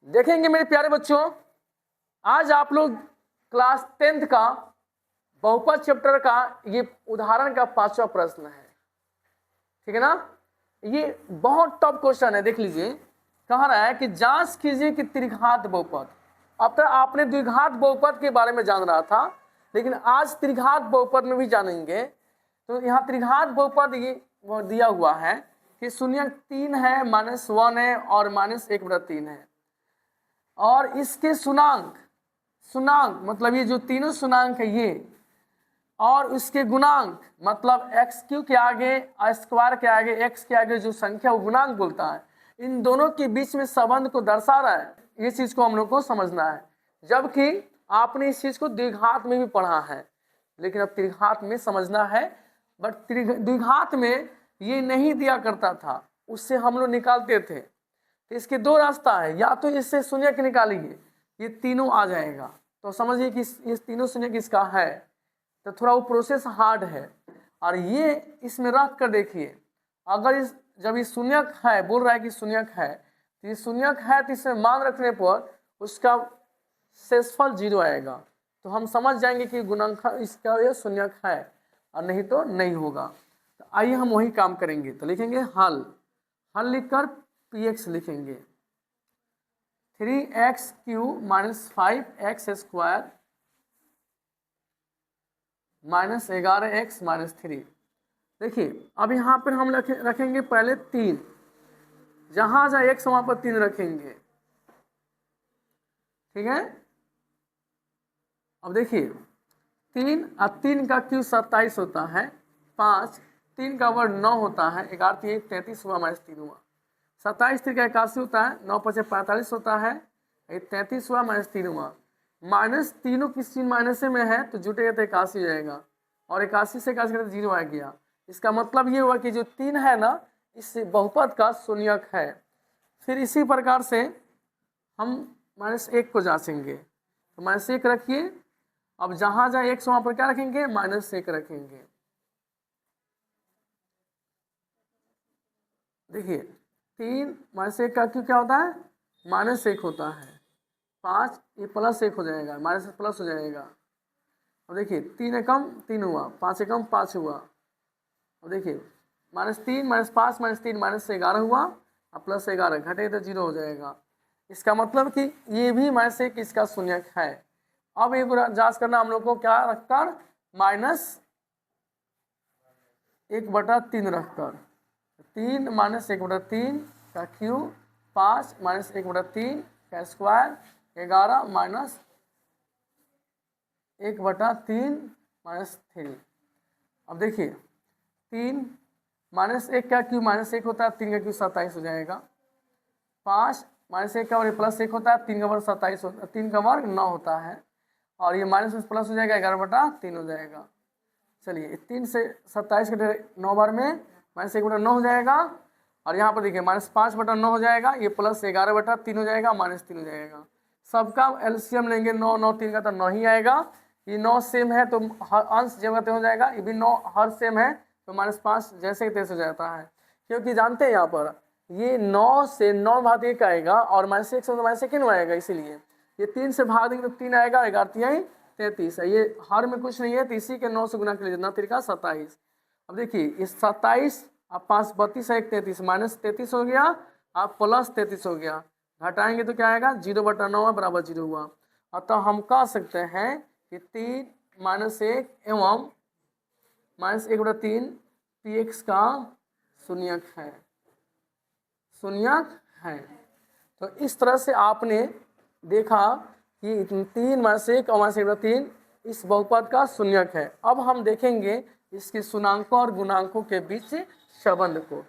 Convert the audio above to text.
देखेंगे मेरे प्यारे बच्चों, आज आप लोग क्लास 10th का बहुपद चैप्टर का ये उदाहरण का 5वां प्रश्न है। ठीक है ना। ये बहुत टफ क्वेश्चन है, देख लीजिए। कह रहा है कि जांच कीजिए कि त्रिघात बहुपद। अब तक आपने द्विघात बहुपद के बारे में जान रहा था, लेकिन आज त्रिघात बहुपद में भी जानेंगे। तो यहाँ त्रिघात बहुपद ये दिया हुआ है कि शून्य 3 है, -1 है और -1/3 है। और इसके सुनांक मतलब ये जो तीनों सुनांक है ये, और इसके गुणांक मतलब x³ के आगे स्क्वायर के आगे x के आगे जो संख्या वो गुणांक बोलता है, इन दोनों के बीच में संबंध को दर्शा रहा है। ये चीज को हम लोग को समझना है, जबकि आपने इस चीज को द्विघात में भी पढ़ा है, लेकिन अब त्रिघात में समझना है। बट द्विघात में ये नहीं दिया करता था, उससे हम लोग निकालते थे। तो इसके दो रास्ता है, या तो इससे शून्य के निकालिए, ये तीनों आ जाएगा, तो समझिए कि इस तीनों शून्य किसका है। तो थोड़ा वो प्रोसेस हार्ड है। और ये इसमें रख कर देखिए, अगर जब ये शून्यक है, बोल रहा है कि शून्यक है, तो ये शून्यक है तो इसमें मान रखने पर उसका शेषफल 0 आएगा। तो हम समझ जाएंगे कि गुणांक इसका ये शून्यक है, और नहीं तो नहीं होगा। तो आइए हम वही काम करेंगे। तो लिखेंगे हल लिखकर px लिखेंगे 3x³ - 5x² -11x - 3। देखिए अब यहाँ पर हम रखेंगे पहले 3, जहाँ जहाँ x वहाँ पर 3 रखेंगे। ठीक है। अब देखिए 3 और 3 का क्यू 27 होता है, 5 3 का वर्ग 9 होता है, 11 33 हुआ -3 हुआ, 27 3 का 81 होता है, 9 5 45 होता है, 33 हुआ -3 हुआ। माइनस तीनों किस चीज माइनस में है तो जुटेगा तो 81 हो जाएगा, और 81 से 81 करते 0 आ गया। इसका मतलब ये हुआ कि जो 3 है ना, इस बहुपद का शून्यक है। फिर इसी प्रकार से हम -1 को जांचेंगे। तो -1 रखिए। अब जहां जहां x वहां पर क्या रखेंगे, -1 रखेंगे। देखिए 3 -1 का क्यों क्या होता है, -1 होता है। 5 ये +1 हो जाएगा, माइनस प्लस हो जाएगा। अब देखिए 3 एकम 3 हुआ, 5 एकम 5 हुआ। अब देखिए -3 -5 -3 -11 हुआ, अब +11 घटे तो 0 हो जाएगा। इसका मतलब कि ये भी -1 इसका शून्यक है। अब एक जांच करना हम लोग को, क्या रखकर -1/3 रखकर, 3 -1/3 का क्यूब, 5 -1/3 का स्क्वायर, 11 -1/3 -3। अब देखिए 3 -1 का क्यूब -1 होता है, 3 का क्यूब 27 हो जाएगा। 5 -1 का वर्ग +1 होता है, 3 का वर्ग 27 होता है, 3 का वर्ग 9 होता है, और ये माइनस में प्लस हो जाएगा, 11/3 हो जाएगा। चलिए 3 से 27 के 9 बार में -1/9 हो जाएगा, और यहाँ पर देखिए -5/9 हो जाएगा, ये प्लस 11/3 हो जाएगा, -3 हो जाएगा। सबका एलसीएम लेंगे, 9 9 3 का तो 9 ही आएगा। ये 9 सेम है तो हर अंश जगह हो जाएगा, ये भी 9 हर सेम है तो -5 जैसे कि तैसे हो जाता है। क्योंकि जानते हैं यहाँ पर ये 9 से 9 भाग 1 आएगा, और -1 से तो -1 आएगा, इसीलिए ये 3 से भाग देंगे तो 3 आएगा, 11 33 है। ये हर में कुछ नहीं है, तो इसी के 9 से गुना कर लीजिए, 9 3 27। अब देखिए इस 27 अब 5 32 है, 1 33 -33 हो गया, अब +33 हो गया, घटाएंगे तो क्या आएगा, 0/9 बराबर 0 हुआ। अतः हम कह सकते हैं कि 3 -1 एवं -1/3 px का शून्यक है। तो इस तरह से आपने देखा कि 3 -1 और -1/3 इस बहुपद का शून्यक है। अब हम देखेंगे इसके शून्यांकों और गुणांकों के बीच संबंध को।